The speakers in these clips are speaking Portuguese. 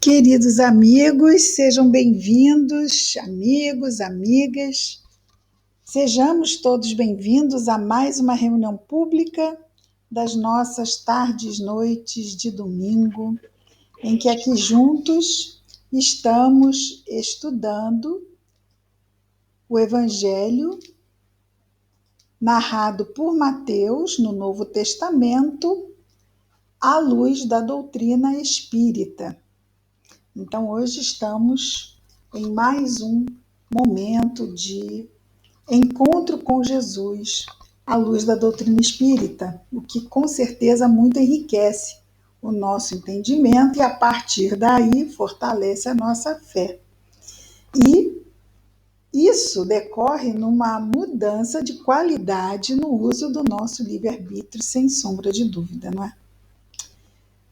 Queridos amigos, sejam bem-vindos, amigos, amigas. Sejamos todos bem-vindos a mais uma reunião pública das nossas tardes, noites de domingo, em que aqui juntos estamos estudando o Evangelho narrado por Mateus no Novo Testamento, à luz da doutrina espírita. Então, hoje estamos em mais um momento de encontro com Jesus à luz da doutrina espírita, o que com certeza muito enriquece o nosso entendimento e, a partir daí, fortalece a nossa fé. E isso decorre numa mudança de qualidade no uso do nosso livre-arbítrio, sem sombra de dúvida, não é?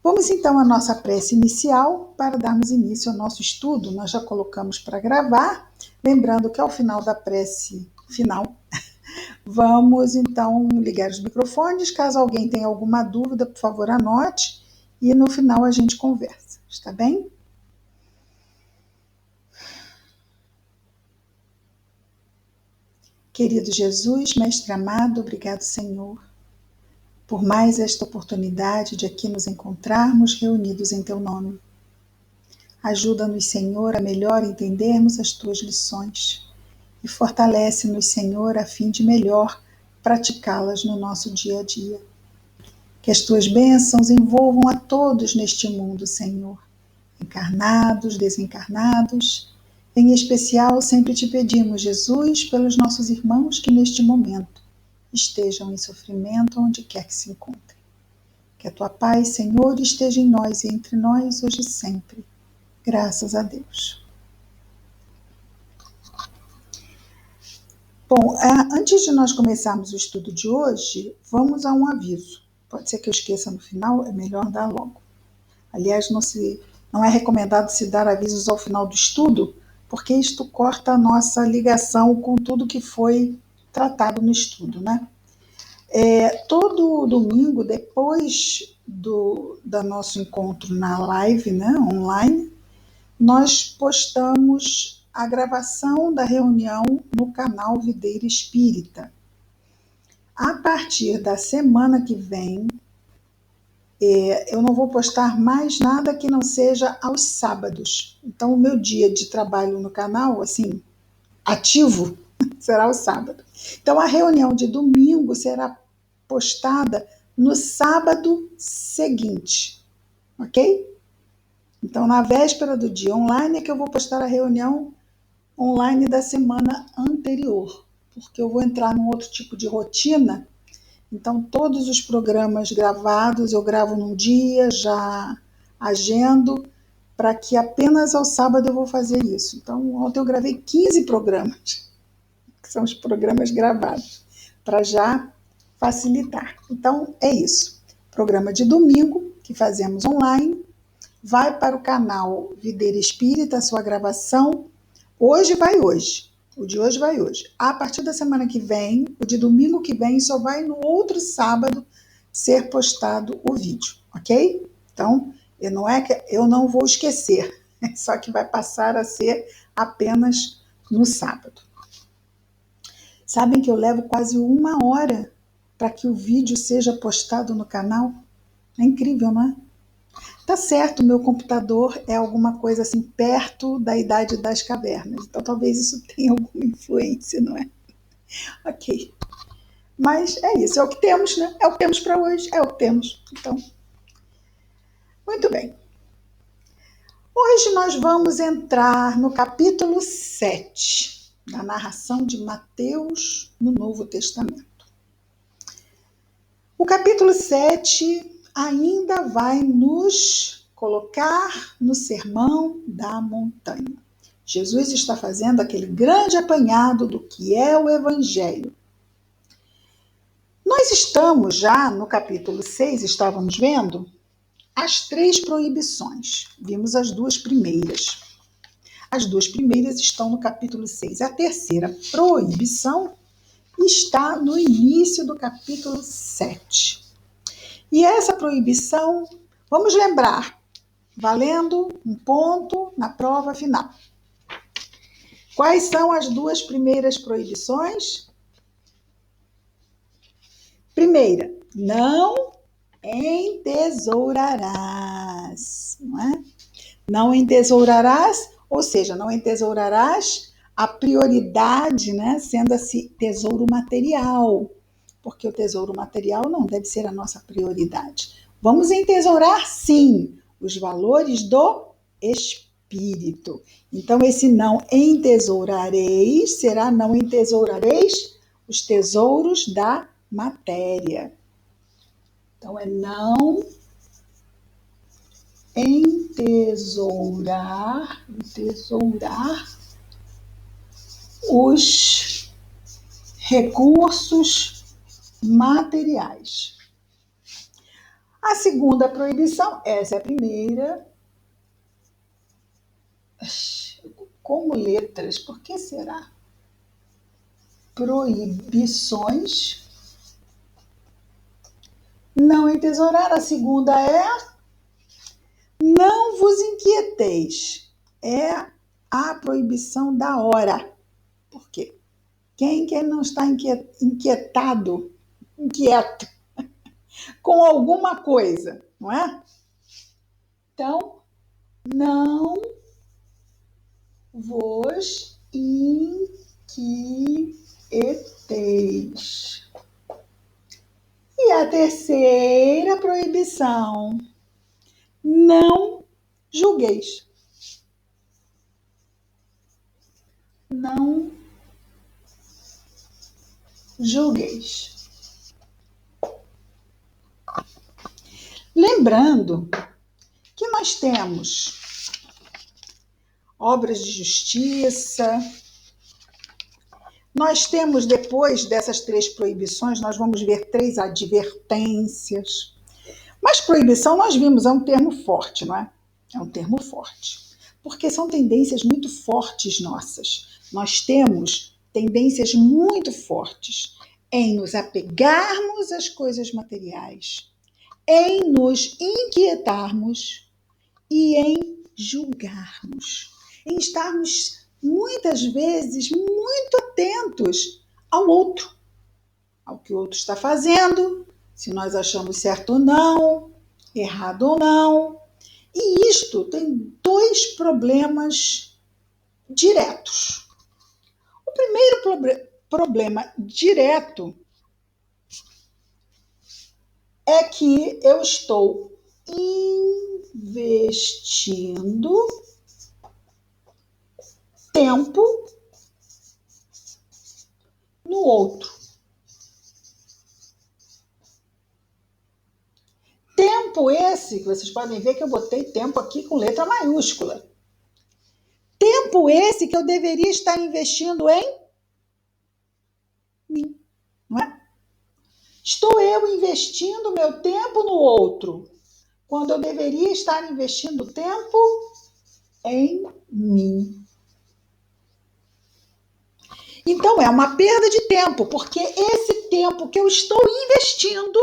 Vamos então à nossa prece inicial para darmos início ao nosso estudo. Nós já colocamos para gravar, lembrando que ao final da prece final, vamos então ligar os microfones. Caso alguém tenha alguma dúvida, por favor, anote e no final a gente conversa, está bem? Querido Jesus, Mestre amado, obrigado, Senhor, por mais esta oportunidade de aqui nos encontrarmos reunidos em Teu nome. Ajuda-nos, Senhor, a melhor entendermos as Tuas lições e fortalece-nos, Senhor, a fim de melhor praticá-las no nosso dia a dia. Que as Tuas bênçãos envolvam a todos neste mundo, Senhor, encarnados, desencarnados. Em especial, sempre te pedimos, Jesus, pelos nossos irmãos que neste momento estejam em sofrimento onde quer que se encontrem. Que a Tua paz, Senhor, esteja em nós e entre nós hoje e sempre. Graças a Deus. Bom, antes de nós começarmos o estudo de hoje, vamos a um aviso. Pode ser que eu esqueça no final, é melhor dar logo. Aliás, não é recomendado se dar avisos ao final do estudo, porque isto corta a nossa ligação com tudo que foi tratado no estudo, né? Todo domingo, depois do nosso encontro na live, né, online, nós postamos a gravação da reunião no canal Videira Espírita. A partir da semana que vem, eu não vou postar mais nada que não seja aos sábados. Então, o meu dia de trabalho no canal, assim, ativo, será o sábado. Então, a reunião de domingo será postada no sábado seguinte, ok? Então, na véspera do dia online é que eu vou postar a reunião online da semana anterior, porque eu vou entrar num outro tipo de rotina. Então, todos os programas gravados eu gravo num dia, já agendo, para que apenas ao sábado eu vou fazer isso. Então, ontem eu gravei 15 programas, que são os programas gravados, para já facilitar. Então, é isso. Programa de domingo, que fazemos online, vai para o canal Videira Espírita, a sua gravação. Hoje vai hoje. O de hoje vai hoje. A partir da semana que vem, o de domingo que vem, só vai no outro sábado ser postado o vídeo, ok? Então, eu não vou esquecer, só que vai passar a ser apenas no sábado. Sabem que eu levo quase 1 hora para que o vídeo seja postado no canal? É incrível, não é? Tá certo, meu computador é alguma coisa assim perto da idade das cavernas, então talvez isso tenha alguma influência, não é? Ok. Mas é isso, é o que temos, né? É o que temos para hoje, é o que temos. Então, muito bem. Hoje nós vamos entrar no capítulo 7 da narração de Mateus no Novo Testamento. O capítulo 7 ainda vai nos colocar no Sermão da Montanha. Jesus está fazendo aquele grande apanhado do que é o Evangelho. Nós estamos já no capítulo 6, estávamos vendo as 3 proibições. Vimos as 2 primeiras. As 2 primeiras estão no capítulo 6. A terceira proibição está no início do capítulo 7. E essa proibição, vamos lembrar, valendo um ponto na prova final. Quais são as duas primeiras proibições? Primeira, não entesourarás, não é? Não entesourarás, ou seja, não entesourarás a prioridade, né, sendo assim tesouro material, porque o tesouro material não deve ser a nossa prioridade. Vamos entesourar, sim, os valores do espírito. Então, esse não entesourareis será não entesourareis os tesouros da matéria. Então, é não entesourar os recursos materiais. A segunda proibição, essa é a primeira, como letras, por que será? Proibições. Não entesourar. A segunda é não vos inquieteis. É a proibição da hora. Por quê? Quem não está inquieto com alguma coisa, não é? Então, não vos inquieteis. E a terceira proibição, não julgueis. Não julgueis. Lembrando que nós temos obras de justiça, nós temos, depois dessas 3 proibições, nós vamos ver 3 advertências. Mas proibição, nós vimos, é um termo forte, não é? É um termo forte. Porque são tendências muito fortes nossas. Nós temos tendências muito fortes em nos apegarmos às coisas materiais, em nos inquietarmos e em julgarmos, em estarmos muitas vezes muito atentos ao outro, ao que o outro está fazendo, se nós achamos certo ou não, errado ou não. E isto tem 2 problemas diretos. O primeiro problema direto é que eu estou investindo tempo no outro. Tempo esse, que vocês podem ver que eu botei tempo aqui com letra maiúscula. Tempo esse que eu deveria estar investindo em mim, não é? Estou eu investindo meu tempo no outro, quando eu deveria estar investindo tempo em mim. Então, é uma perda de tempo, porque esse tempo que eu estou investindo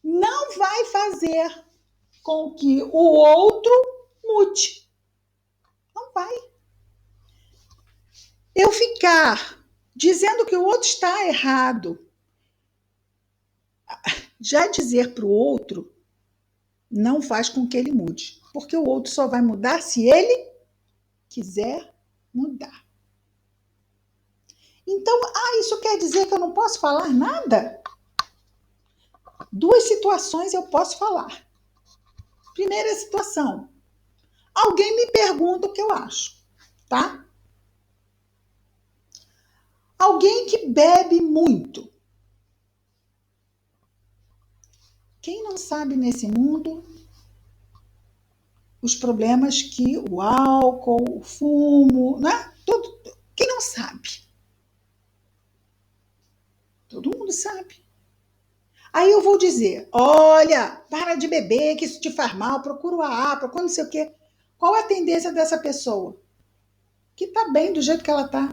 não vai fazer com que o outro mude. Não vai. Eu ficar dizendo que o outro está errado, já dizer para o outro, não faz com que ele mude, porque o outro só vai mudar se ele quiser mudar. Então, isso quer dizer que eu não posso falar nada? 2 situações eu posso falar. Primeira situação, alguém me pergunta o que eu acho, tá? Alguém que bebe muito. Quem não sabe nesse mundo os problemas que o álcool, o fumo, né? Tudo. Quem não sabe? Todo mundo sabe. Aí eu vou dizer, olha, para de beber, que isso te faz mal, procura o AA, procura não sei o quê. Qual é a tendência dessa pessoa? Que tá bem do jeito que ela tá.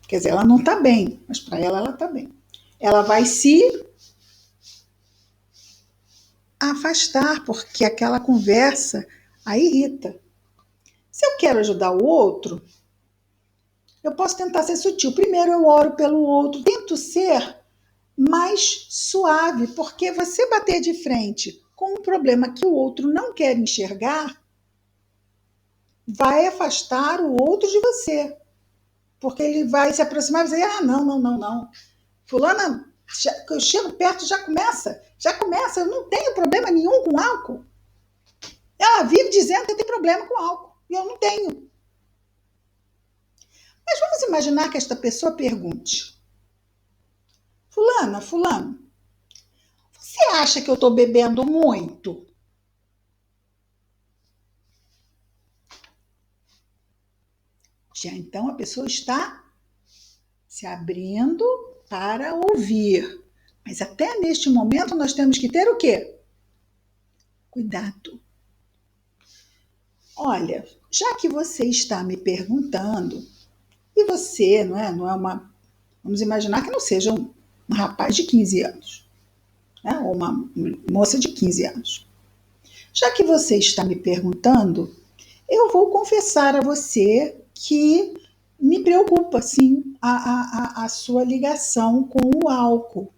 Quer dizer, ela não tá bem, mas para ela tá bem. Ela vai se afastar, porque aquela conversa a irrita. Se eu quero ajudar o outro, eu posso tentar ser sutil. Primeiro eu oro pelo outro, tento ser mais suave, porque você bater de frente com um problema que o outro não quer enxergar vai afastar o outro de você, porque ele vai se aproximar e dizer, não. Fulana, eu chego perto, já começa, eu não tenho problema nenhum com álcool. Ela vive dizendo que tem problema com álcool, e eu não tenho. Mas vamos imaginar que esta pessoa pergunte, fulano, você acha que eu estou bebendo muito? Já então a pessoa está se abrindo para ouvir. Mas até neste momento nós temos que ter o quê? Cuidado. Olha, já que você está me perguntando, e você não é uma. Vamos imaginar que não seja um rapaz de 15 anos, né? Ou uma moça de 15 anos. Já que você está me perguntando, eu vou confessar a você que me preocupa, sim, a sua ligação com o álcool.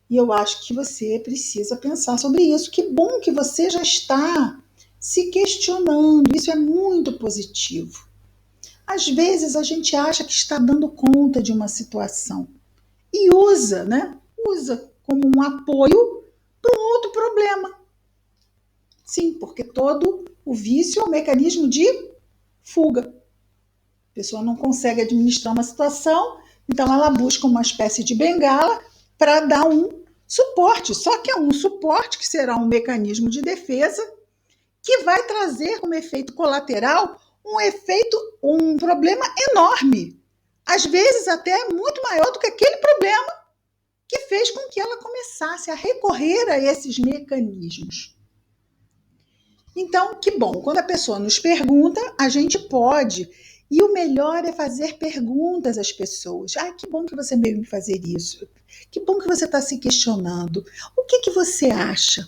E eu acho que você precisa pensar sobre isso. Que bom que você já está se questionando. Isso é muito positivo. Às vezes a gente acha que está dando conta de uma situação e usa, né? Usa como um apoio para um outro problema. Sim, porque todo o vício é um mecanismo de fuga. A pessoa não consegue administrar uma situação, então ela busca uma espécie de bengala para dar um suporte. Só que é um suporte que será um mecanismo de defesa que vai trazer como efeito colateral um problema enorme. Às vezes até muito maior do que aquele problema que fez com que ela começasse a recorrer a esses mecanismos. Então, que bom, quando a pessoa nos pergunta, a gente pode. E o melhor é fazer perguntas às pessoas. Que bom que você veio me fazer isso. Que bom que você está se questionando. O que você acha?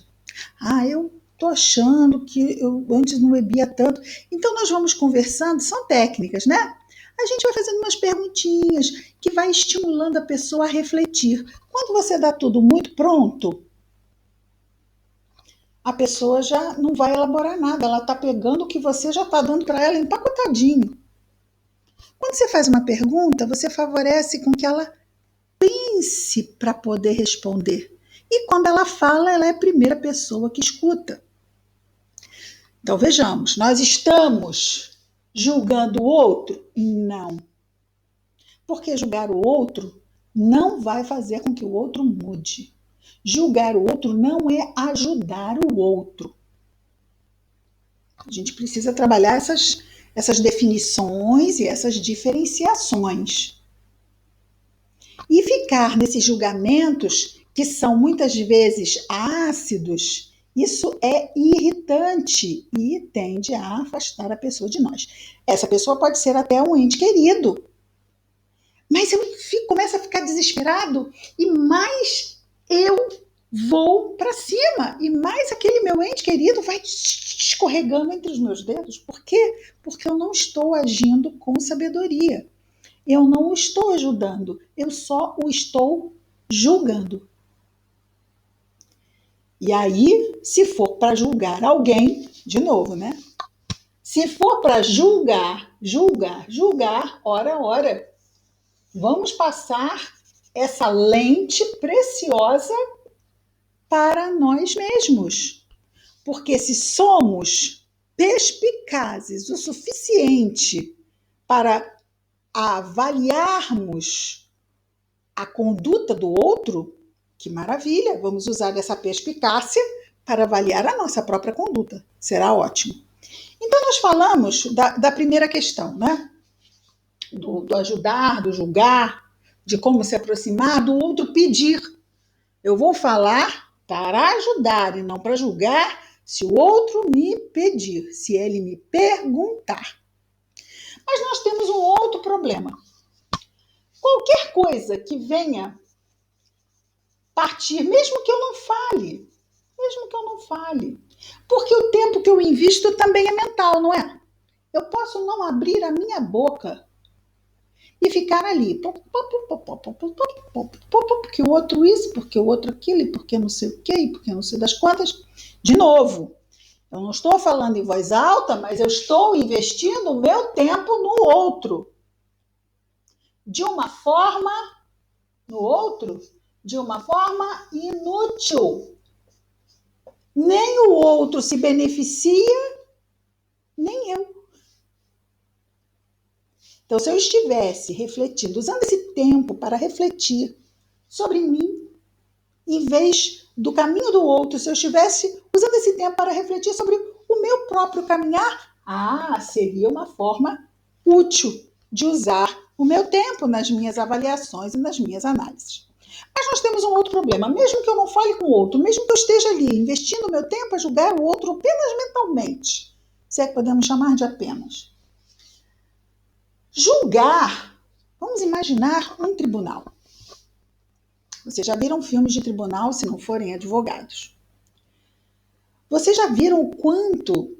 Eu estou achando que eu antes não bebia tanto. Então, nós vamos conversando, são técnicas, né? A gente vai fazendo umas perguntinhas que vai estimulando a pessoa a refletir. Quando você dá tudo muito pronto, a pessoa já não vai elaborar nada, ela está pegando o que você já está dando para ela empacotadinho. Quando você faz uma pergunta, você favorece com que ela pense para poder responder. E quando ela fala, ela é a primeira pessoa que escuta. Então vejamos, nós estamos julgando o outro? Não. Porque julgar o outro não vai fazer com que o outro mude. Julgar o outro não é ajudar o outro. A gente precisa trabalhar essas definições e essas diferenciações. E ficar nesses julgamentos que são muitas vezes ácidos, isso é irritante e tende a afastar a pessoa de nós. Essa pessoa pode ser até um ente querido, mas eu começo a ficar desesperado e mais eu vou para cima e mais aquele meu ente querido vai escorregando entre os meus dedos. Por quê? Porque eu não estou agindo com sabedoria. Eu não o estou ajudando, eu só o estou julgando. E aí, se for para julgar alguém, de novo, né? Se for para julgar, ora, vamos passar essa lente preciosa para nós mesmos. Porque se somos perspicazes o suficiente para avaliarmos a conduta do outro, que maravilha, vamos usar essa perspicácia para avaliar a nossa própria conduta. Será ótimo. Então, nós falamos da primeira questão, né? Do ajudar, do julgar, de como se aproximar, do outro pedir. Eu vou falar para ajudar e não para julgar se o outro me pedir, se ele me perguntar. Mas nós temos um outro problema. Qualquer coisa que venha partir, mesmo que eu não fale, mesmo que eu não fale. Porque o tempo que eu invisto também é mental, não é? Eu posso não abrir a minha boca e ficar ali, porque o outro isso, porque o outro aquilo, porque não sei o quê, porque não sei das quantas. De novo, eu não estou falando em voz alta, mas eu estou investindo o meu tempo no outro. De uma forma, no outro, de uma forma inútil. Nem o outro se beneficia, nem eu. Então, se eu estivesse refletindo, usando esse tempo para refletir sobre mim, em vez do caminho do outro, se eu estivesse usando esse tempo para refletir sobre o meu próprio caminhar, seria uma forma útil de usar o meu tempo nas minhas avaliações e nas minhas análises. Mas nós temos um outro problema. Mesmo que eu não fale com o outro, mesmo que eu esteja ali investindo meu tempo a julgar o outro apenas mentalmente, se é que podemos chamar de apenas. Julgar, vamos imaginar um tribunal. Vocês já viram filmes de tribunal, se não forem advogados. Vocês já viram o quanto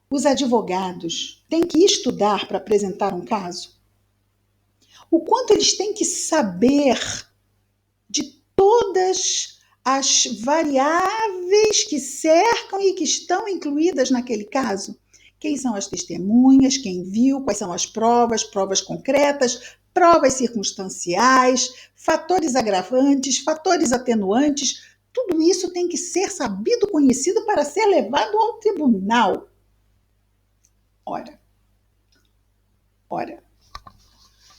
os advogados têm que estudar para apresentar um caso? O quanto eles têm que saber de todas as variáveis que cercam e que estão incluídas naquele caso? Quem são as testemunhas, quem viu, quais são as provas, provas concretas, provas circunstanciais, fatores agravantes, fatores atenuantes. Tudo isso tem que ser sabido, conhecido para ser levado ao tribunal. Ora,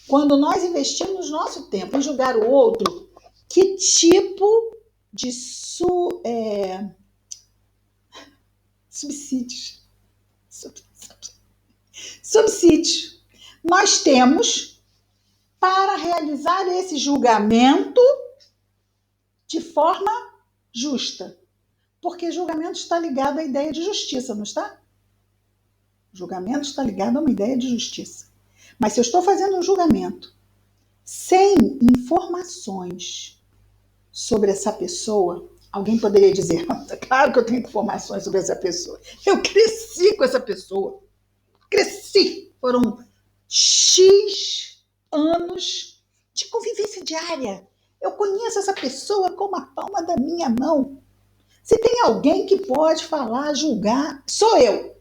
quando nós investimos nosso tempo em julgar o outro, que tipo de subsídios nós temos para realizar esse julgamento de forma justa? Porque julgamento está ligado à ideia de justiça, não está? Julgamento está ligado a uma ideia de justiça. Mas se eu estou fazendo um julgamento sem informações sobre essa pessoa, alguém poderia dizer, claro que eu tenho informações sobre essa pessoa. Eu cresci com essa pessoa. Cresci. Foram X anos de convivência diária. Eu conheço essa pessoa como a palma da minha mão. Se tem alguém que pode falar, julgar, sou eu.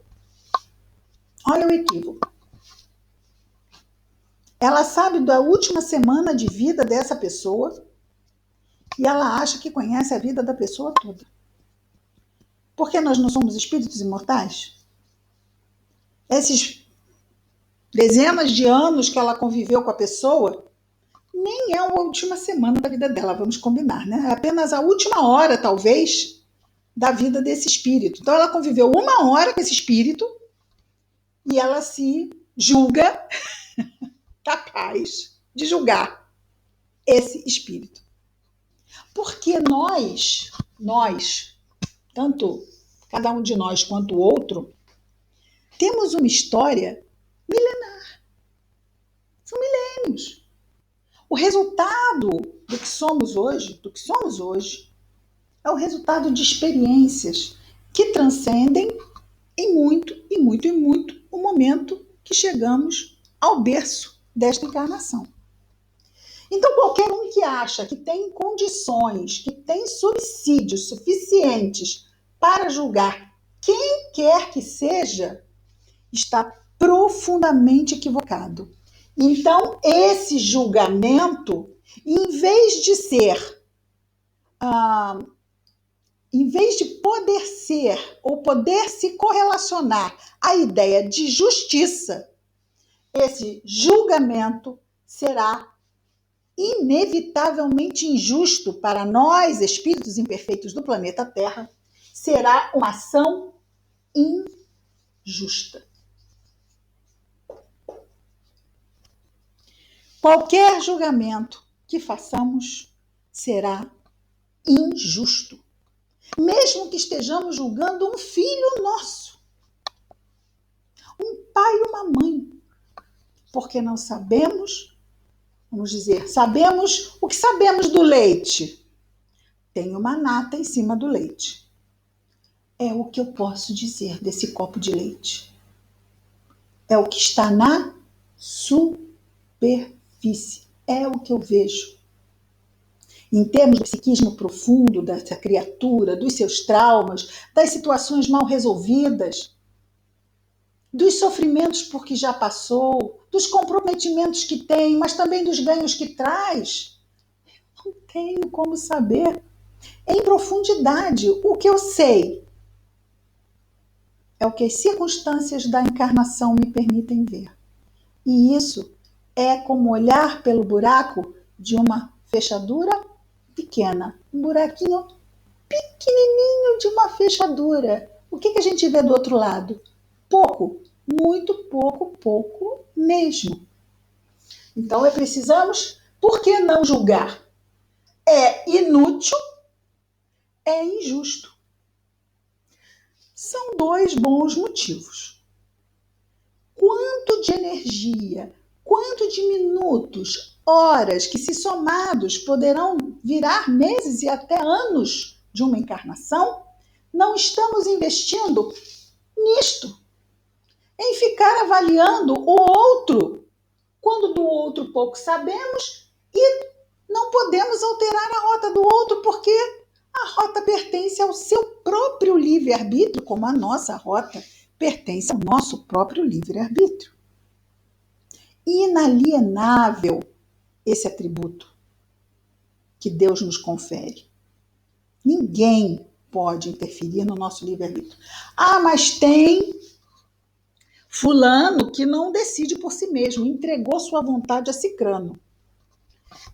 Olha o equívoco. Ela sabe da última semana de vida dessa pessoa e ela acha que conhece a vida da pessoa toda. Porque nós não somos espíritos imortais? Esses dezenas de anos que ela conviveu com a pessoa nem é a última semana da vida dela, vamos combinar, né? É apenas a última hora, talvez, da vida desse espírito. Então ela conviveu uma hora com esse espírito e ela se julga capaz de julgar esse espírito. Porque nós, tanto cada um de nós quanto o outro, temos uma história milenar. São milênios. O resultado do que somos hoje, é o resultado de experiências que transcendem em muito o momento que chegamos ao berço desta encarnação. Então, qualquer um que acha que tem condições, que tem subsídios suficientes para julgar quem quer que seja, está profundamente equivocado. Então, esse julgamento, em vez de poder ser ou poder se correlacionar à ideia de justiça, esse julgamento será inevitavelmente injusto para nós, espíritos imperfeitos do planeta Terra, será uma ação injusta. Qualquer julgamento que façamos será injusto. Mesmo que estejamos julgando um filho nosso, um pai e uma mãe, porque não sabemos, vamos dizer, sabemos o que sabemos do leite. Tem uma nata em cima do leite. é o que eu posso dizer desse copo de leite. É o que está na superfície. É o que eu vejo. Em termos do psiquismo profundo dessa criatura, dos seus traumas, das situações mal resolvidas, dos sofrimentos por que já passou, dos comprometimentos que tem, mas também dos ganhos que traz, não tenho como saber em profundidade. O que eu sei é o que as circunstâncias da encarnação me permitem ver. E isso é como olhar pelo buraco de uma fechadura pequena, um buraquinho pequenininho de uma fechadura. O que a gente vê do outro lado? Pouco, muito pouco, pouco mesmo. Então precisamos, por que não julgar? É inútil, é injusto. São dois bons motivos. Quanto de energia, quanto de minutos, horas que, se somados, poderão virar meses e até anos de uma encarnação, não estamos investindo nisto, em ficar avaliando o outro, quando do outro pouco sabemos e não podemos alterar a rota do outro, porque a rota pertence ao seu próprio livre-arbítrio, como a nossa rota pertence ao nosso próprio livre-arbítrio. Inalienável esse atributo que Deus nos confere. Ninguém pode interferir no nosso livre-arbítrio. Ah, mas tem fulano que não decide por si mesmo, entregou sua vontade a cicrano.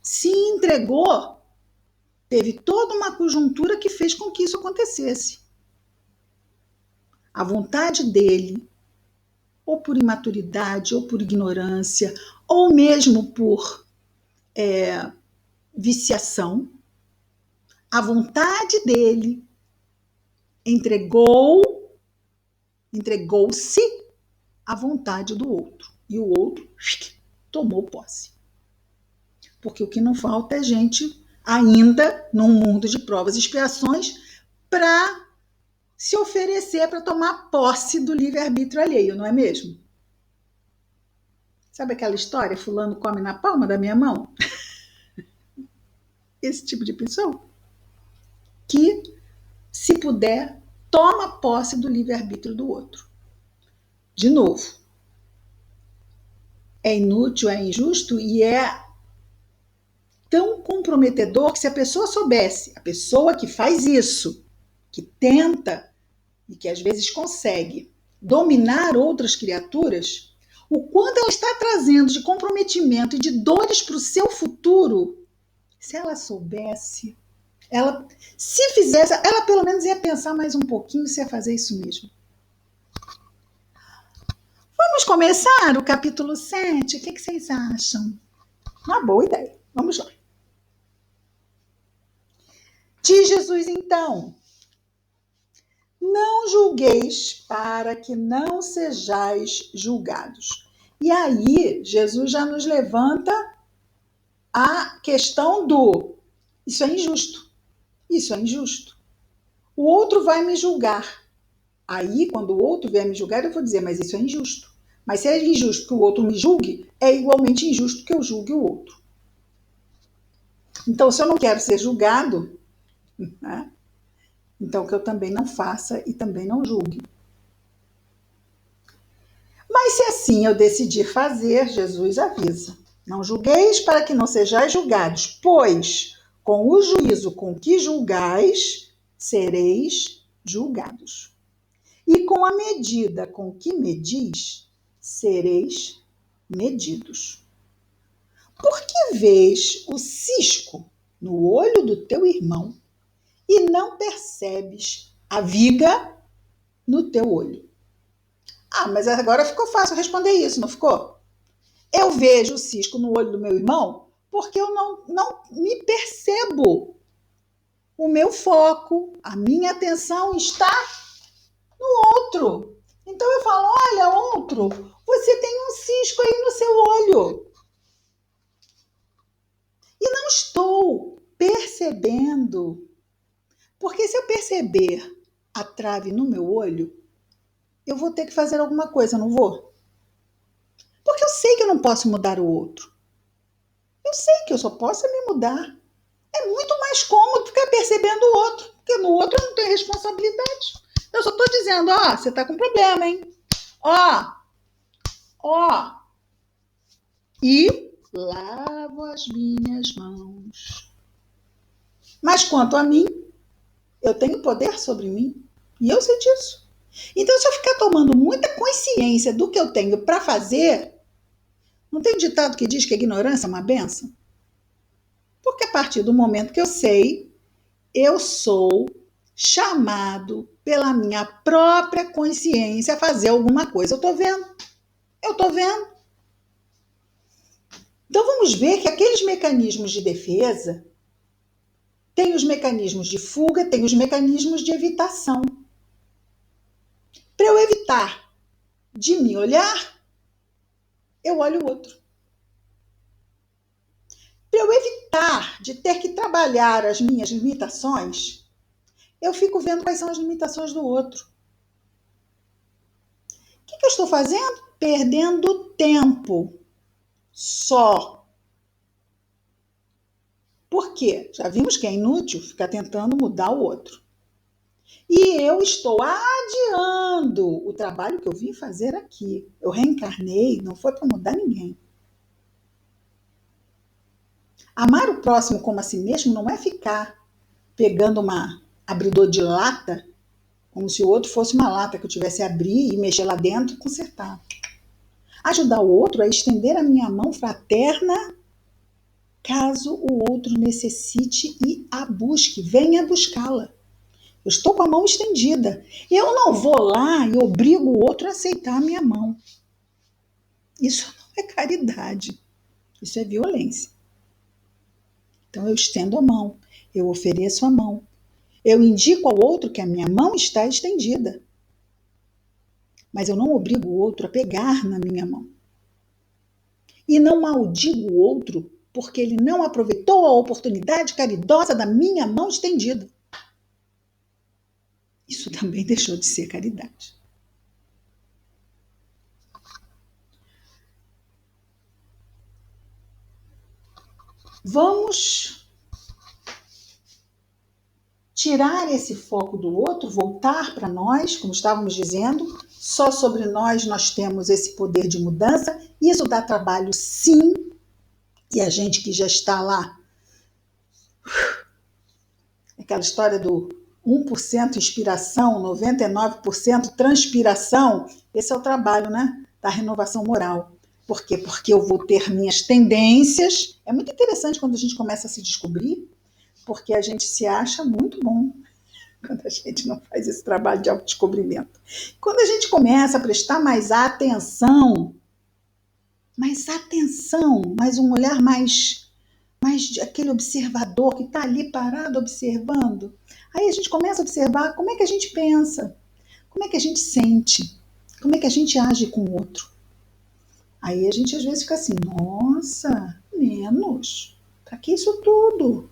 Se entregou, teve toda uma conjuntura que fez com que isso acontecesse. A vontade dele, ou por imaturidade, ou por ignorância, ou mesmo por viciação, a vontade dele entregou-se à vontade do outro. E o outro tomou posse. Porque o que não falta é gente ainda num mundo de provas e expiações para se oferecer para tomar posse do livre-arbítrio alheio, não é mesmo? Sabe aquela história, fulano come na palma da minha mão? Esse tipo de pessoa que, se puder, toma posse do livre-arbítrio do outro. De novo, é inútil, é injusto e é tão comprometedor que, se a pessoa soubesse, a pessoa que faz isso, que tenta e que às vezes consegue dominar outras criaturas, o quanto ela está trazendo de comprometimento e de dores para o seu futuro, se ela soubesse, ela, se fizesse, ela pelo menos ia pensar mais um pouquinho se ia fazer isso mesmo. Vamos começar o capítulo 7? O que vocês acham? Uma boa ideia. Vamos lá. Diz Jesus então: não julgueis para que não sejais julgados. E aí, Jesus já nos levanta a questão do isso é injusto. Isso é injusto. O outro vai me julgar. Aí, quando o outro vier me julgar, eu vou dizer, mas isso é injusto. Mas se é injusto que o outro me julgue, é igualmente injusto que eu julgue o outro. Então, se eu não quero ser julgado, né? Então que eu também não faça e também não julgue. Mas se assim eu decidir fazer, Jesus avisa: não julgueis para que não sejais julgados, pois com o juízo com que julgais, sereis julgados. E com a medida com que medis, sereis medidos. Por que vês o cisco no olho do teu irmão e não percebes a viga no teu olho? Ah, mas agora ficou fácil responder isso, não ficou? Eu vejo o cisco no olho do meu irmão porque eu não me percebo. O meu foco, a minha atenção está no outro. Então eu falo, olha, outro, você tem um cisco aí no seu olho. E não estou percebendo. Porque se eu perceber a trave no meu olho, eu vou ter que fazer alguma coisa, não vou? Porque eu sei que eu não posso mudar o outro. Eu sei que eu só posso me mudar. É muito mais cômodo ficar percebendo o outro, porque no outro eu não tenho responsabilidade. Eu só estou dizendo, ó, você está com problema, hein? Ó, ó. E lavo as minhas mãos. Mas quanto a mim, eu tenho poder sobre mim. E eu sei disso. Então, se eu ficar tomando muita consciência do que eu tenho para fazer, não tem um ditado que diz que a ignorância é uma benção? Porque a partir do momento que eu sei, eu sou chamado pela minha própria consciência a fazer alguma coisa. Eu estou vendo. Eu estou vendo. Então vamos ver que aqueles mecanismos de defesa têm os mecanismos de fuga, têm os mecanismos de evitação. Para eu evitar de me olhar, eu olho o outro. Para eu evitar de ter que trabalhar as minhas limitações, eu fico vendo quais são as limitações do outro. O que eu estou fazendo? Perdendo tempo. Só. Por quê? Já vimos que é inútil ficar tentando mudar o outro. E eu estou adiando o trabalho que eu vim fazer aqui. Eu reencarnei, não foi para mudar ninguém. Amar o próximo como a si mesmo não é ficar pegando uma abridor de lata, como se o outro fosse uma lata que eu tivesse a abrir e mexer lá dentro e consertar. Ajudar o outro é estender a minha mão fraterna caso o outro necessite e a busque, venha buscá-la. Eu estou com a mão estendida. Eu não vou lá e obrigo o outro a aceitar a minha mão. Isso não é caridade. Isso é violência. Então eu estendo a mão, eu ofereço a mão. Eu indico ao outro que a minha mão está estendida. Mas eu não obrigo o outro a pegar na minha mão. E não maldigo o outro porque ele não aproveitou a oportunidade caridosa da minha mão estendida. Isso também deixou de ser caridade. Vamos tirar esse foco do outro, voltar para nós, como estávamos dizendo, só sobre nós temos esse poder de mudança. Isso dá trabalho, sim, e a gente que já está lá, aquela história do 1% inspiração, 99% transpiração, esse é o trabalho, né, da renovação moral. Por quê? Porque eu vou ter minhas tendências. É muito interessante quando a gente começa a se descobrir, porque a gente se acha muito bom quando a gente não faz esse trabalho de autodescobrimento. Quando a gente começa a prestar mais atenção, mais um olhar mais de aquele observador que está ali parado observando, aí a gente começa a observar como é que a gente pensa, como é que a gente sente, como é que a gente age com o outro. Aí a gente às vezes fica assim, nossa, menos, para que isso tudo?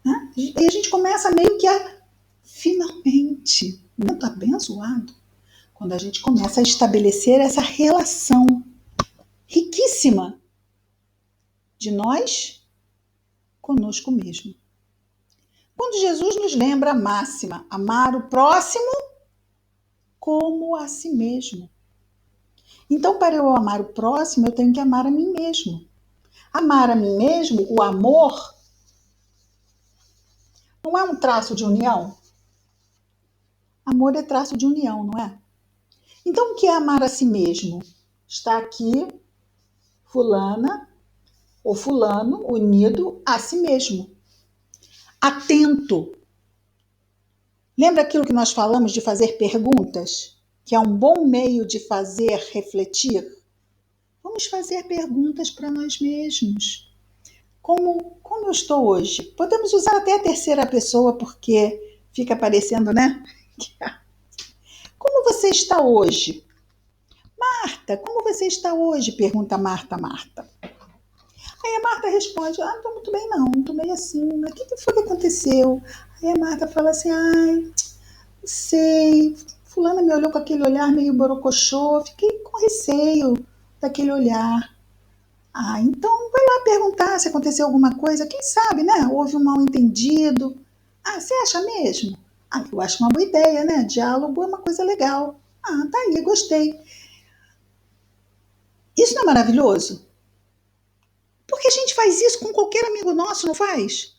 Né? E a gente começa meio que a, finalmente, muito abençoado, quando a gente começa a estabelecer essa relação riquíssima de nós conosco mesmo. Quando Jesus nos lembra a máxima, amar o próximo como a si mesmo. Então, para eu amar o próximo, eu tenho que amar a mim mesmo. Amar a mim mesmo, o amor, não é um traço de união? Amor é traço de união, não é? Então, o que é amar a si mesmo? Está aqui fulana ou fulano unido a si mesmo. Atento. Lembra aquilo que nós falamos de fazer perguntas? Que é um bom meio de fazer refletir? Vamos fazer perguntas para nós mesmos. Como eu estou hoje? Podemos usar até a terceira pessoa, porque fica parecendo, né? Como você está hoje? Marta, como você está hoje? Pergunta Marta. Aí a Marta responde, não estou muito bem não, estou meio assim, o que foi que aconteceu? Aí a Marta fala assim, sei, fulana me olhou com aquele olhar meio borocochô, fiquei com receio daquele olhar. Ah, então vai lá perguntar se aconteceu alguma coisa, quem sabe, né? Houve um mal-entendido. Ah, você acha mesmo? Ah, eu acho uma boa ideia, né? Diálogo é uma coisa legal. Ah, tá aí, gostei. Isso não é maravilhoso? Porque a gente faz isso com qualquer amigo nosso, não faz?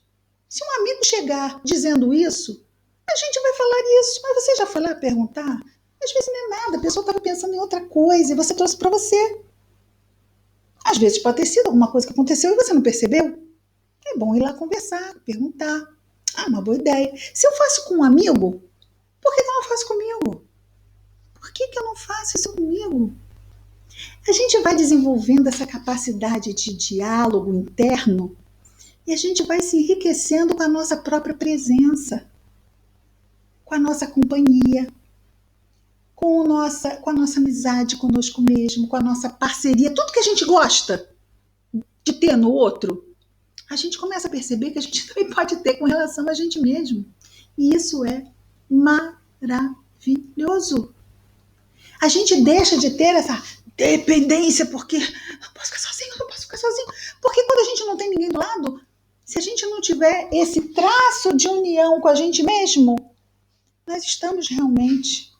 Se um amigo chegar dizendo isso, a gente vai falar isso. Mas você já foi lá perguntar? Às vezes não é nada, a pessoa estava pensando em outra coisa e você trouxe para você. Às vezes pode ter sido alguma coisa que aconteceu e você não percebeu. É bom ir lá conversar, perguntar. Ah, uma boa ideia. Se eu faço com um amigo, por que eu não faço comigo? Por que eu não faço isso comigo? A gente vai desenvolvendo essa capacidade de diálogo interno e a gente vai se enriquecendo com a nossa própria presença, com a nossa companhia, com a nossa amizade conosco mesmo, com a nossa parceria, tudo que a gente gosta de ter no outro, a gente começa a perceber que a gente também pode ter com relação a gente mesmo. E isso é maravilhoso. A gente deixa de ter essa dependência, porque não posso ficar sozinho, não posso ficar sozinho. Porque quando a gente não tem ninguém do lado, se a gente não tiver esse traço de união com a gente mesmo, nós estamos realmente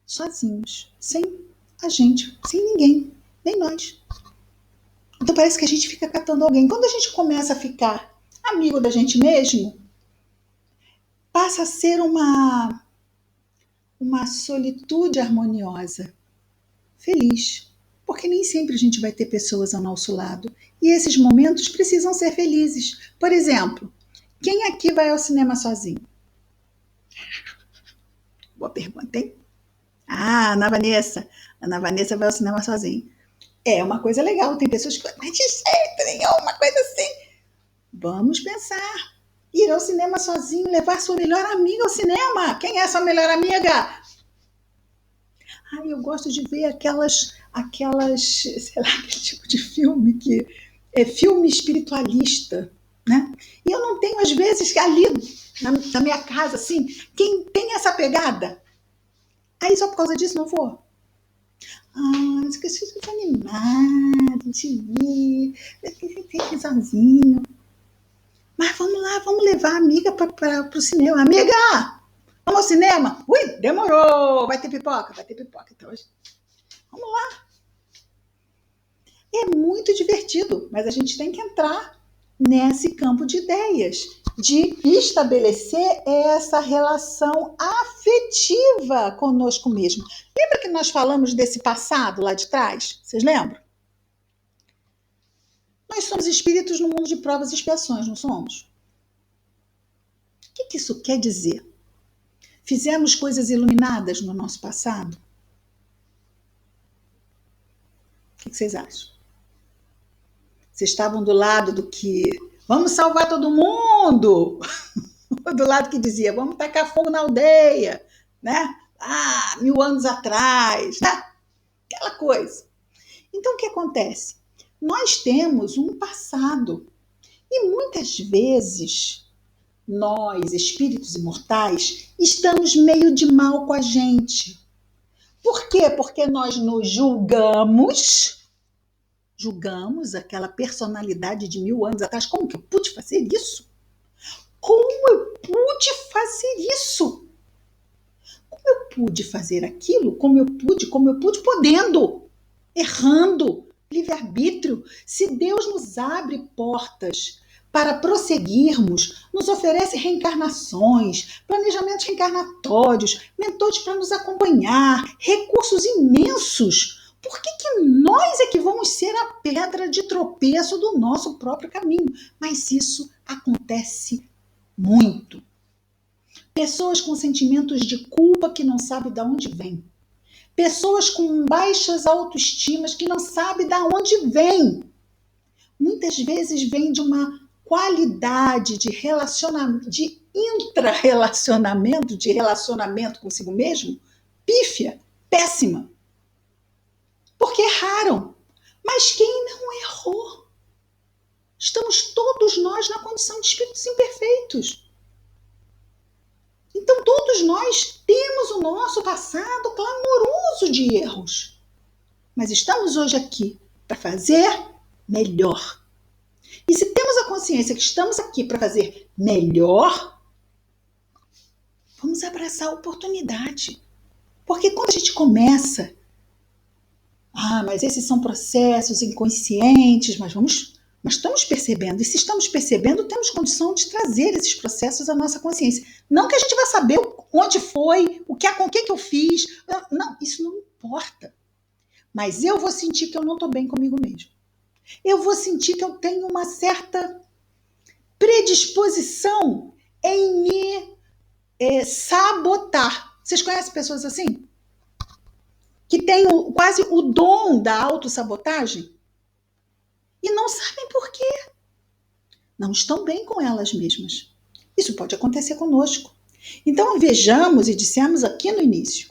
sozinhos, sem a gente, sem ninguém, nem nós. Então parece que a gente fica catando alguém. Quando a gente começa a ficar amigo da gente mesmo, passa a ser uma solitude harmoniosa, feliz. Porque nem sempre a gente vai ter pessoas ao nosso lado. E esses momentos precisam ser felizes. Por exemplo, quem aqui vai ao cinema sozinho? Boa pergunta, hein? Ah, Ana Vanessa. Ana Vanessa vai ao cinema sozinha. É uma coisa legal. Tem pessoas que falam, mas de jeito nenhum, uma coisa assim. Vamos pensar. Ir ao cinema sozinho, levar sua melhor amiga ao cinema. Quem é sua melhor amiga? Ah, eu gosto de ver sei lá, aquele tipo de filme que é filme espiritualista, né? E eu não tenho, às vezes, ali na minha casa, assim, quem tem essa pegada. Aí só por causa disso não vou. Ah, esqueci de animar, de ir, fiquei sozinho. Mas vamos lá, vamos levar a amiga para o cinema. Amiga, vamos ao cinema? Ui, demorou. Vai ter pipoca? Vai ter pipoca. Então, vamos lá. É muito divertido, mas a gente tem que entrar nesse campo de ideias, de estabelecer essa relação afetiva conosco mesmo. Lembra que nós falamos desse passado lá de trás? Vocês lembram? Nós somos espíritos no mundo de provas e expiações, não somos? O que isso quer dizer? Fizemos coisas iluminadas no nosso passado? O que vocês acham? Vocês estavam do lado do que vamos salvar todo mundo, do lado que dizia vamos tacar fogo na aldeia, né? Ah, 1000 anos atrás, né? Aquela coisa. Então o que acontece? Nós temos um passado e muitas vezes nós, espíritos imortais, estamos meio de mal com a gente. Por quê? Porque nós nos julgamos aquela personalidade de 1000 anos atrás. Como que eu pude fazer isso? Como eu pude fazer isso? Como eu pude fazer aquilo? Como eu pude podendo, errando, livre-arbítrio. Se Deus nos abre portas para prosseguirmos, nos oferece reencarnações, planejamentos reencarnatórios, mentores para nos acompanhar, recursos imensos. Por que nós é que vamos ser a pedra de tropeço do nosso próprio caminho? Mas isso acontece muito. Pessoas com sentimentos de culpa que não sabem de onde vem. Pessoas com baixas autoestimas que não sabem de onde vem. Muitas vezes vem de uma qualidade de relacionamento, de intra-relacionamento, de relacionamento consigo mesmo, pífia, péssima. Porque erraram. Mas quem não errou? Estamos todos nós na condição de espíritos imperfeitos. Então, todos nós temos o nosso passado clamoroso de erros. Mas estamos hoje aqui para fazer melhor. E se temos a consciência que estamos aqui para fazer melhor, vamos abraçar a oportunidade. Porque quando a gente começa, mas esses são processos inconscientes, mas estamos percebendo. E se estamos percebendo, temos condição de trazer esses processos à nossa consciência. Não que a gente vai saber onde foi, com o que eu fiz. Não, isso não importa. Mas eu vou sentir que eu não estou bem comigo mesmo. Eu vou sentir que eu tenho uma certa predisposição em me sabotar. Vocês conhecem pessoas assim? Que têm quase o dom da autossabotagem? E não sabem por quê. Não estão bem com elas mesmas. Isso pode acontecer conosco. Então vejamos, e dissemos aqui no início,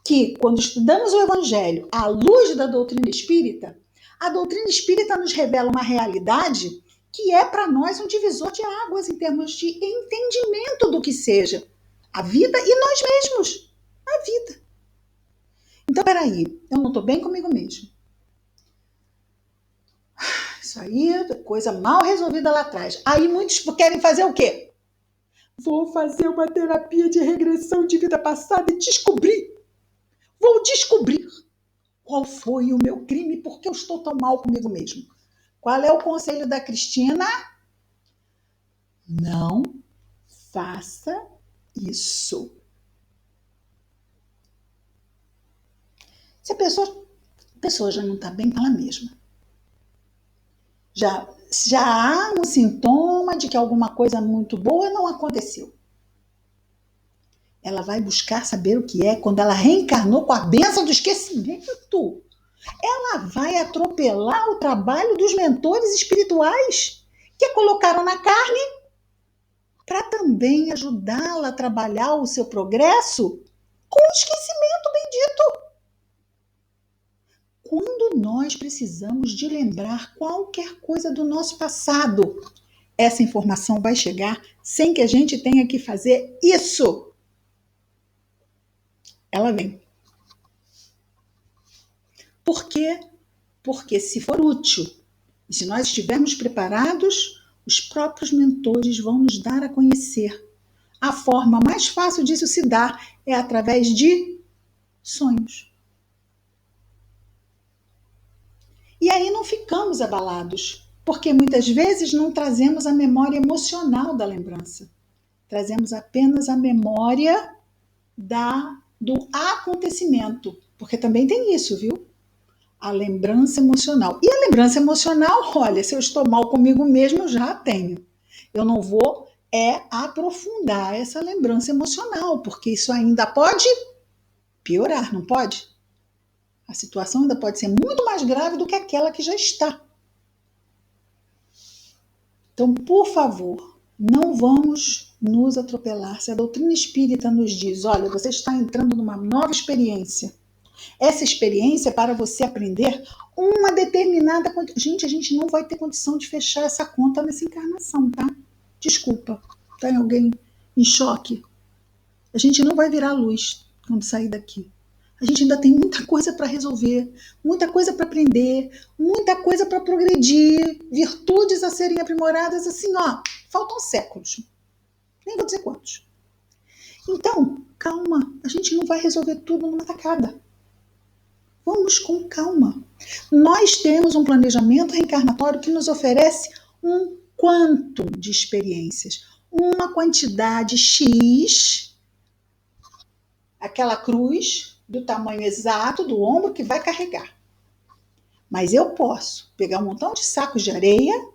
que quando estudamos o Evangelho à luz da doutrina espírita, a doutrina espírita nos revela uma realidade que é para nós um divisor de águas em termos de entendimento do que seja a vida e nós mesmos, a vida. Então, peraí, eu não estou bem comigo mesmo. Isso aí é coisa mal resolvida lá atrás. Aí muitos querem fazer o quê? Vou fazer uma terapia de regressão de vida passada e Vou descobrir qual foi o meu crime, porque eu estou tão mal comigo mesmo. Qual é o conselho da Cristina? Não faça isso. Se a pessoa já não está bem com ela mesma, já há um sintoma de que alguma coisa muito boa não aconteceu. Ela vai buscar saber o que é quando ela reencarnou com a bênção do esquecimento. Ela vai atropelar o trabalho dos mentores espirituais que colocaram na carne para também ajudá-la a trabalhar o seu progresso com o esquecimento bendito. Quando nós precisamos de lembrar qualquer coisa do nosso passado, essa informação vai chegar sem que a gente tenha que fazer isso. Ela vem. Por quê? Porque se for útil, e se nós estivermos preparados, os próprios mentores vão nos dar a conhecer. A forma mais fácil disso se dar é através de sonhos. E aí não ficamos abalados, porque muitas vezes não trazemos a memória emocional da lembrança. Trazemos apenas a memória do acontecimento, porque também tem isso, viu? A lembrança emocional. E a lembrança emocional, olha, se eu estou mal comigo mesmo, eu já tenho. Eu não vou aprofundar essa lembrança emocional, porque isso ainda pode piorar, não pode? A situação ainda pode ser muito mais grave do que aquela que já está. Então, por favor, não vamos nos atropelar. Se a doutrina espírita nos diz, olha, você está entrando numa nova experiência. Essa experiência é para você aprender uma determinada... Gente, a gente não vai ter condição de fechar essa conta nessa encarnação, tá? Desculpa, tem alguém em choque? A gente não vai virar luz quando sair daqui. A gente ainda tem muita coisa para resolver, muita coisa para aprender, muita coisa para progredir, virtudes a serem aprimoradas, assim, faltam séculos. Nem vou dizer quantos. Então, calma, a gente não vai resolver tudo numa tacada. Vamos com calma. Nós temos um planejamento reencarnatório que nos oferece um quantum de experiências, uma quantidade X, aquela cruz do tamanho exato do ombro que vai carregar. Mas eu posso pegar um montão de sacos de areia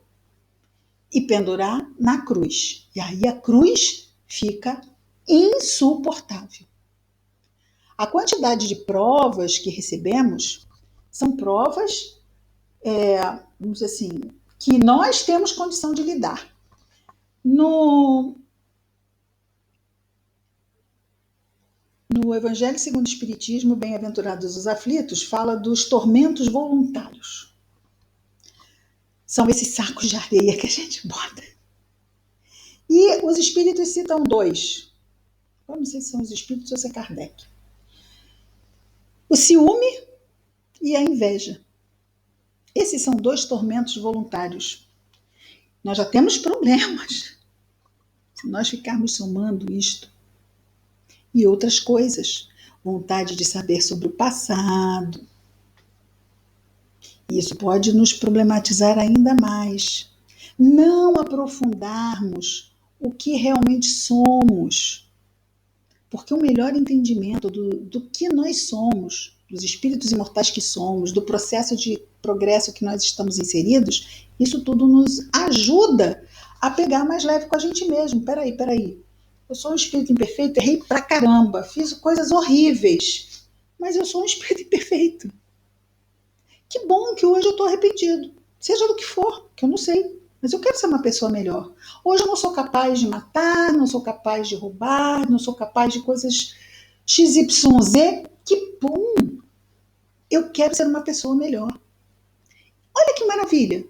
e pendurar na cruz. E aí a cruz fica insuportável. A quantidade de provas que recebemos são provas, vamos dizer assim, que nós temos condição de lidar. No Evangelho segundo o Espiritismo, Bem-aventurados os aflitos, fala dos tormentos voluntários. São esses sacos de areia que a gente bota. E os espíritos citam dois. Eu não sei se são os espíritos ou se é Kardec. O ciúme e a inveja. Esses são 2 tormentos voluntários. Nós já temos problemas se nós ficarmos somando isto e outras coisas. Vontade de saber sobre o passado. Isso pode nos problematizar ainda mais. Não aprofundarmos o que realmente somos. Porque o melhor entendimento do que nós somos, dos espíritos imortais que somos, do processo de progresso que nós estamos inseridos, isso tudo nos ajuda a pegar mais leve com a gente mesmo. Peraí. Eu sou um espírito imperfeito, errei pra caramba, fiz coisas horríveis, mas eu sou um espírito imperfeito. Que bom que hoje eu estou arrependido, seja do que for, que eu não sei, mas eu quero ser uma pessoa melhor. Hoje eu não sou capaz de matar, não sou capaz de roubar, não sou capaz de coisas XYZ. Que bom! Eu quero ser uma pessoa melhor. Olha que maravilha!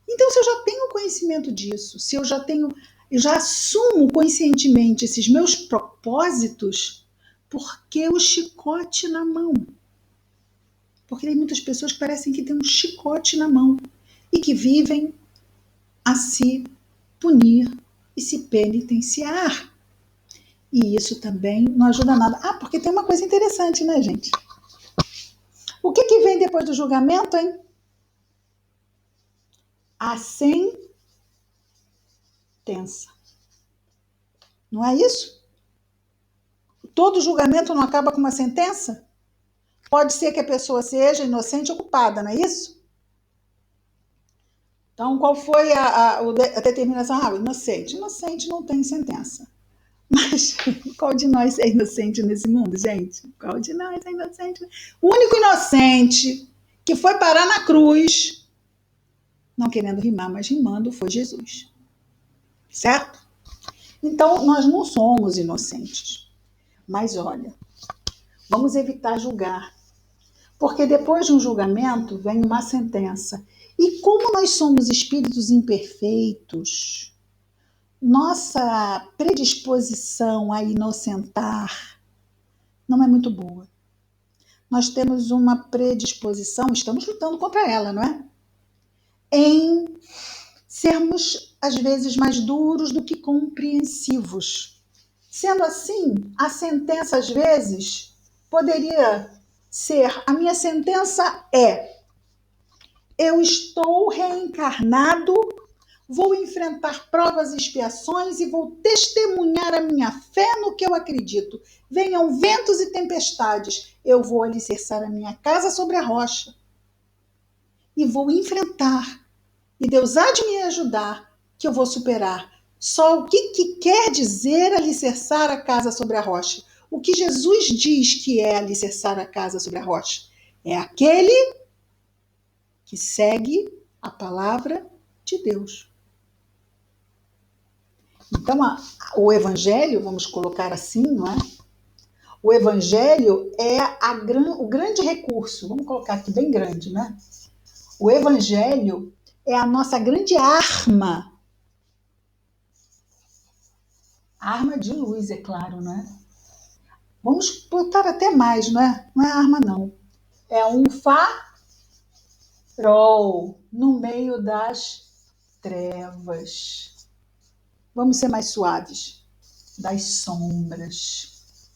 Então, se eu já tenho conhecimento disso, se eu já assumo conscientemente esses meus propósitos, por que o chicote na mão? Porque tem muitas pessoas que parecem que têm um chicote na mão e que vivem a se punir e se penitenciar. E isso também não ajuda nada. Ah, porque tem uma coisa interessante, né, gente? O que vem depois do julgamento, hein? A sentença. Não é isso? Todo julgamento não acaba com uma sentença? Pode ser que a pessoa seja inocente ou culpada, não é isso? Então, qual foi a determinação? Ah, inocente. Inocente não tem sentença. Mas qual de nós é inocente nesse mundo, gente? Qual de nós é inocente? O único inocente que foi parar na cruz, não querendo rimar, mas rimando, foi Jesus. Certo? Então, nós não somos inocentes. Mas olha, vamos evitar julgar. Porque depois de um julgamento vem uma sentença. E como nós somos espíritos imperfeitos, nossa predisposição a inocentar não é muito boa. Nós temos uma predisposição, estamos lutando contra ela, não é? Em sermos, às vezes, mais duros do que compreensivos. Sendo assim, a sentença, às vezes, poderia ser: a minha sentença é: eu estou reencarnado, vou enfrentar provas e expiações e vou testemunhar a minha fé no que eu acredito. Venham ventos e tempestades, eu vou alicerçar a minha casa sobre a rocha e vou enfrentar. E Deus há de me ajudar, que eu vou superar. Só o que quer dizer alicerçar a casa sobre a rocha? O que Jesus diz que é alicerçar a casa sobre a rocha? É aquele que segue a palavra de Deus. Então, o evangelho, vamos colocar assim, não é? O evangelho é o grande recurso, vamos colocar aqui bem grande, né? O evangelho é a nossa grande arma. Arma de luz, é claro, né? Vamos botar até mais, não é? Não é arma, não. É um farol no meio das trevas. Vamos ser mais suaves. Das sombras.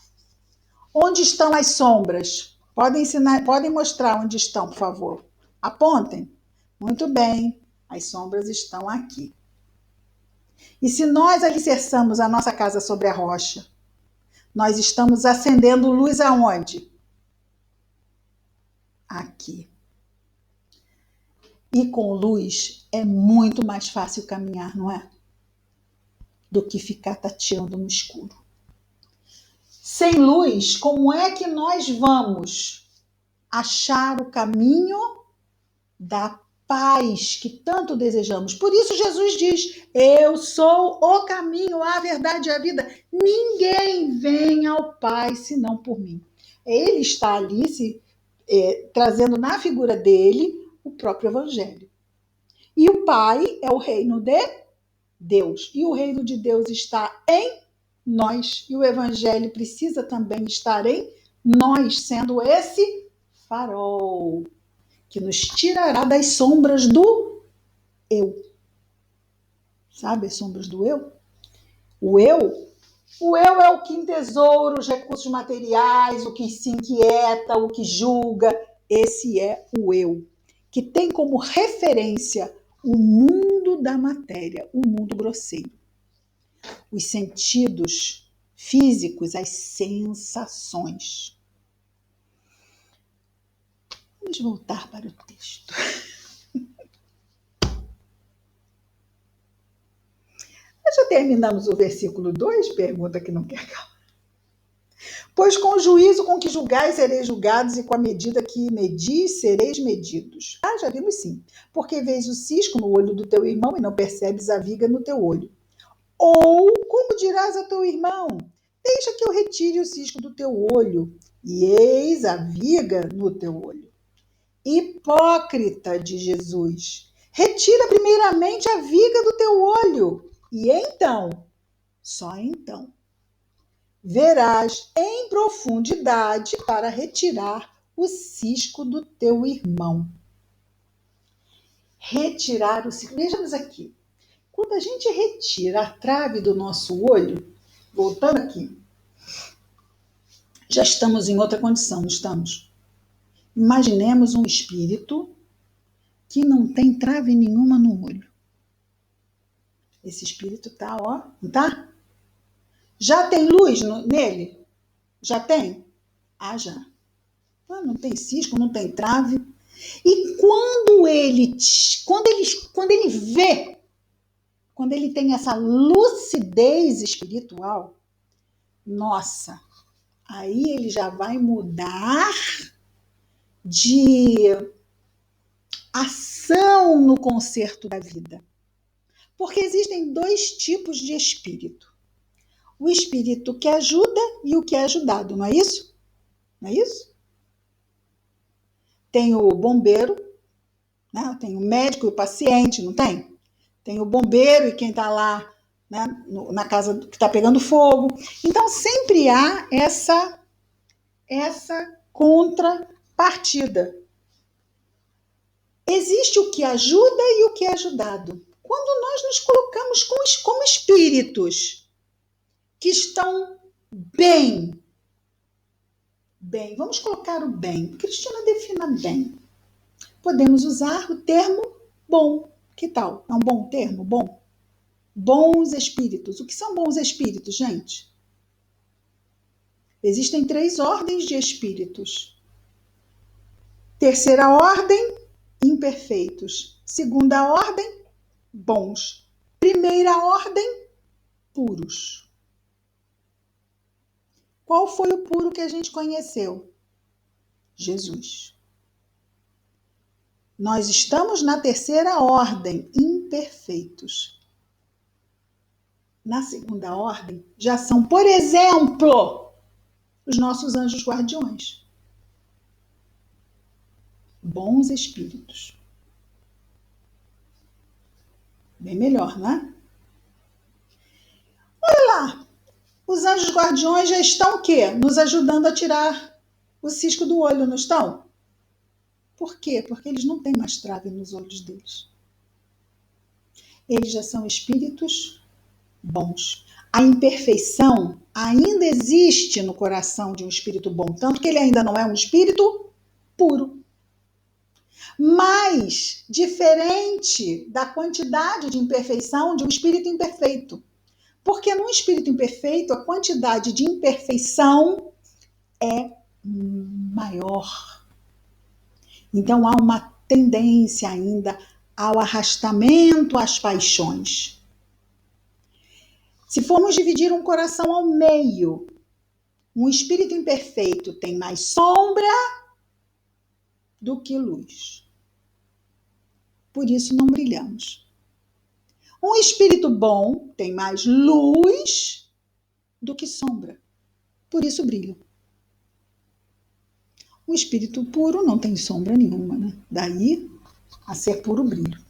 Onde estão as sombras? Podem mostrar onde estão, por favor. Apontem. Muito bem. As sombras estão aqui. E se nós alicerçamos a nossa casa sobre a rocha, nós estamos acendendo luz aonde? Aqui. E com luz é muito mais fácil caminhar, não é? Do que ficar tateando no escuro. Sem luz, como é que nós vamos achar o caminho da paz que tanto desejamos? Por isso Jesus diz: eu sou o caminho, a verdade e a vida. Ninguém vem ao Pai senão por mim. Ele está ali trazendo na figura dele o próprio Evangelho. E o Pai é o reino de Deus. E o reino de Deus está em nós. E o evangelho precisa também estar em nós, sendo esse farol que nos tirará das sombras do eu. Sabe as sombras do eu? O eu é o que entesoura os recursos materiais, o que se inquieta, o que julga. Esse é o eu, que tem como referência o mundo da matéria, o mundo grosseiro. Os sentidos físicos, as sensações. Vamos voltar para o texto. Nós já terminamos o versículo 2, pergunta que não quer calar. Pois com o juízo com que julgais sereis julgados, e com a medida que medis sereis medidos. Já vimos sim. Porque vês o cisco no olho do teu irmão e não percebes a viga no teu olho. Ou como dirás a teu irmão, deixa que eu retire o cisco do teu olho, e eis a viga no teu olho. Hipócrita de Jesus, retira primeiramente a viga do teu olho, e então, só então, verás em profundidade para retirar o cisco do teu irmão. Retirar o cisco. Vejamos aqui. Quando a gente retira a trave do nosso olho, voltando aqui, já estamos em outra condição, não estamos? Imaginemos um espírito que não tem trave nenhuma no olho. Esse espírito tá, ó, não tá? Já tem luz nele? Já tem? Já. Não tem cisco, não tem trave. E quando ele vê, quando ele tem essa lucidez espiritual, nossa, aí ele já vai mudar de ação no concerto da vida. Porque existem dois tipos de espírito. O espírito que ajuda e o que é ajudado, não é isso? Não é isso? Tem o bombeiro, né? Tem o médico e o paciente, não tem? Tem o bombeiro e quem está lá, né, na casa que está pegando fogo. Então, sempre há essa contrapartida. Existe o que ajuda e o que é ajudado. Quando nós nos colocamos como espíritos que estão bem, vamos colocar o bem. Cristina, defina bem. Podemos usar o termo bom. Que tal? É um bom termo? Bom. Bons espíritos. O que são bons espíritos, gente? Existem 3 ordens de espíritos. Terceira ordem, imperfeitos. Segunda ordem, bons. Primeira ordem, puros. Qual foi o puro que a gente conheceu? Jesus. Nós estamos na terceira ordem, imperfeitos. Na segunda ordem, já são, por exemplo, os nossos anjos guardiões. Bons espíritos. Bem melhor, não é? Olha lá, os anjos guardiões já estão o quê? Nos ajudando a tirar o cisco do olho, não estão? Por quê? Porque eles não têm mais trave nos olhos deles. Eles já são espíritos bons. A imperfeição ainda existe no coração de um espírito bom, tanto que ele ainda não é um espírito puro. Mas diferente da quantidade de imperfeição de um espírito imperfeito. Porque num espírito imperfeito, a quantidade de imperfeição é maior. Então há uma tendência ainda ao arrastamento às paixões. Se formos dividir um coração ao meio, um espírito imperfeito tem mais sombra do que luz. Por isso não brilhamos. Um espírito bom tem mais luz do que sombra. Por isso brilha. O espírito puro não tem sombra nenhuma, né? Daí a ser puro brilho.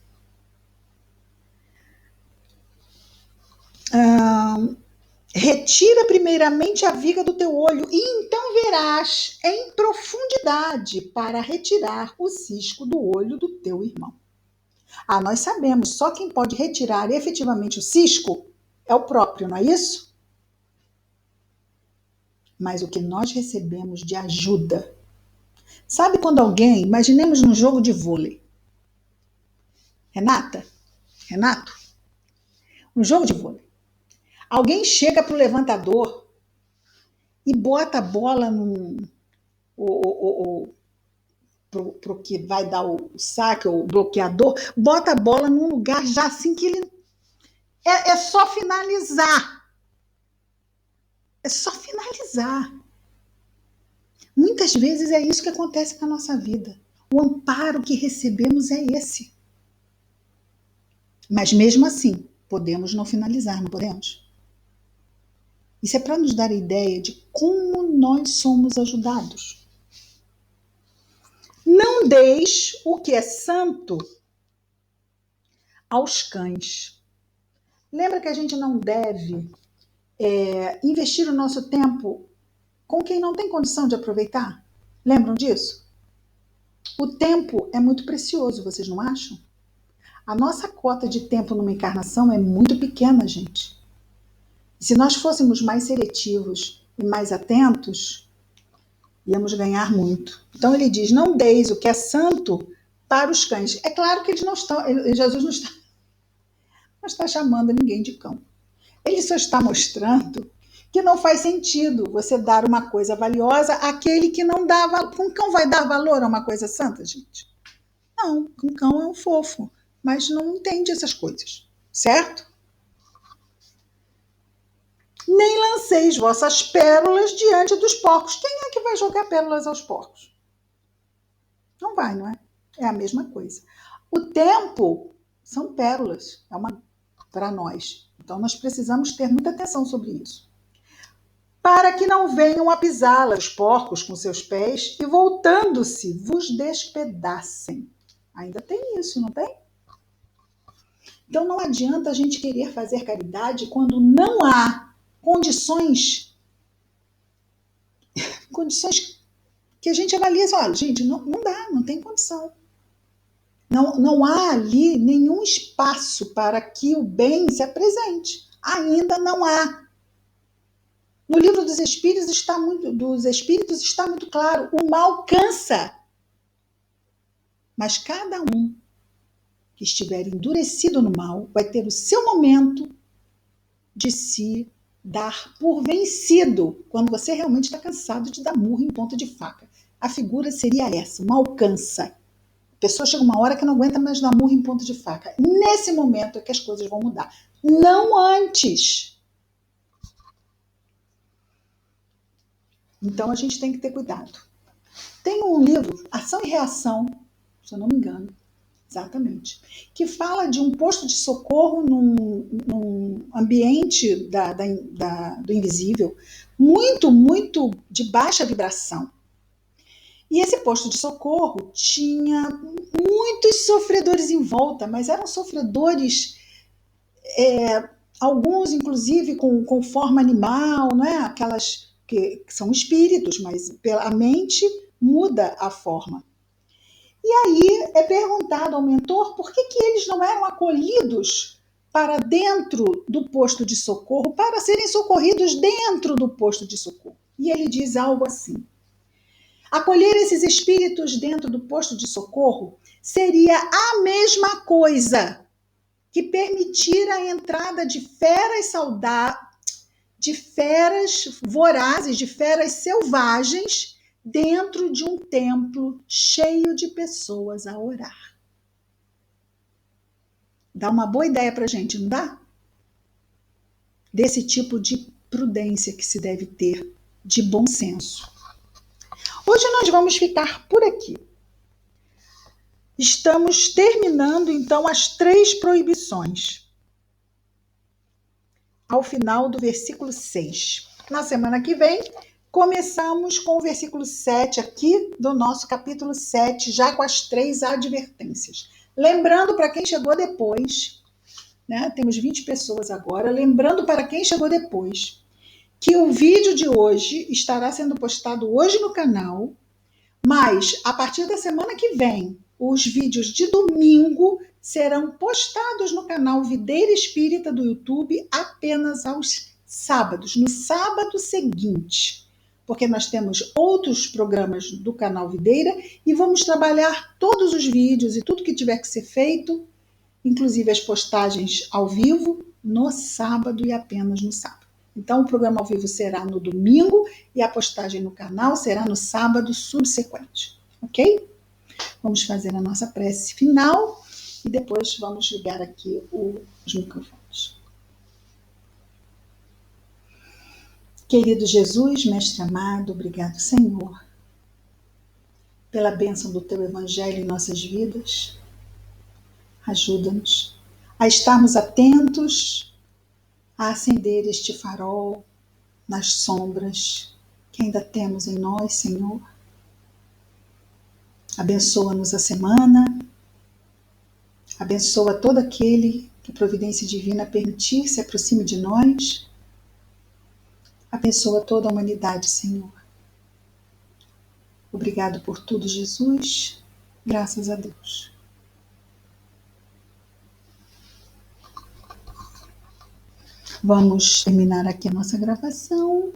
retira primeiramente a viga do teu olho, e então verás em profundidade para retirar o cisco do olho do teu irmão. Nós sabemos, só quem pode retirar efetivamente o cisco é o próprio, não é isso? Mas o que nós recebemos de ajuda. Sabe quando alguém, imaginemos num jogo de vôlei. Renato, um jogo de vôlei. Alguém chega para o levantador e bota a bola pro que vai dar o saque, ou o bloqueador, bota a bola num lugar já assim que ele... É só finalizar. É só finalizar. Muitas vezes é isso que acontece na nossa vida. O amparo que recebemos é esse. Mas mesmo assim, podemos não finalizar, não podemos? Isso é para nos dar a ideia de como nós somos ajudados. Não deis o que é santo aos cães. Lembra que a gente não deve investir o nosso tempo com quem não tem condição de aproveitar? Lembram disso? O tempo é muito precioso, vocês não acham? A nossa cota de tempo numa encarnação é muito pequena, gente. E se nós fôssemos mais seletivos e mais atentos, íamos ganhar muito. Então ele diz, não deis o que é santo para os cães. É claro que eles não estão, Jesus não está chamando ninguém de cão. Ele só está mostrando que não faz sentido você dar uma coisa valiosa àquele que não dá valor. Um cão vai dar valor a uma coisa santa, gente? Não, um cão é um fofo, mas não entende essas coisas, certo? Nem lanceis vossas pérolas diante dos porcos. Quem é que vai jogar pérolas aos porcos? Não vai, não é? É a mesma coisa. O tempo são pérolas, para nós. Então nós precisamos ter muita atenção sobre isso. Para que não venham a pisá-la os porcos com seus pés e, voltando-se, vos despedacem. Ainda tem isso, não tem? Então não adianta a gente querer fazer caridade quando não há condições que a gente avalia assim, olha, gente, não dá, não tem condição. Não há ali nenhum espaço para que o bem se apresente. Ainda não há. No livro dos Espíritos está muito claro, o mal cansa. Mas cada um que estiver endurecido no mal vai ter o seu momento de se dar por vencido, quando você realmente está cansado de dar murro em ponta de faca. A figura seria essa, o mal cansa. A pessoa chega uma hora que não aguenta mais dar murro em ponta de faca. Nesse momento é que as coisas vão mudar. Não antes. Então a gente tem que ter cuidado. Tem um livro, Ação e Reação, se eu não me engano, exatamente, que fala de um posto de socorro num ambiente do invisível, muito, muito de baixa vibração. E esse posto de socorro tinha muitos sofredores em volta, mas eram sofredores, alguns inclusive com forma animal, não é? Aquelas que são espíritos, mas a mente muda a forma. E aí é perguntado ao mentor por que eles não eram acolhidos para dentro do posto de socorro, para serem socorridos dentro do posto de socorro. E ele diz algo assim: acolher esses espíritos dentro do posto de socorro seria a mesma coisa que permitir a entrada de feras de feras vorazes, de feras selvagens, dentro de um templo cheio de pessoas a orar. Dá uma boa ideia para a gente, não dá? Desse tipo de prudência que se deve ter, de bom senso. Hoje nós vamos ficar por aqui. Estamos terminando, então, as 3 proibições. Ao final do versículo 6. Na semana que vem, começamos com o versículo 7 aqui do nosso capítulo 7, já com as 3 advertências. Lembrando para quem chegou depois, né, temos 20 pessoas agora, lembrando para quem chegou depois, que o vídeo de hoje estará sendo postado hoje no canal, mas a partir da semana que vem, os vídeos de domingo serão postados no canal Videira Espírita do YouTube apenas aos sábados, no sábado seguinte, porque nós temos outros programas do canal Videira e vamos trabalhar todos os vídeos e tudo que tiver que ser feito, inclusive as postagens ao vivo, no sábado e apenas no sábado. Então, o programa ao vivo será no domingo e a postagem no canal será no sábado subsequente, ok? Vamos fazer a nossa prece final e depois vamos ligar aqui os microfones. Querido Jesus, Mestre amado, obrigado, Senhor, pela bênção do Teu Evangelho em nossas vidas. Ajuda-nos a estarmos atentos a acender este farol nas sombras que ainda temos em nós, Senhor. Abençoa-nos a semana, abençoa todo aquele que a providência divina permitir se aproxime de nós. Abençoa toda a humanidade, Senhor. Obrigado por tudo, Jesus. Graças a Deus. Vamos terminar aqui a nossa gravação.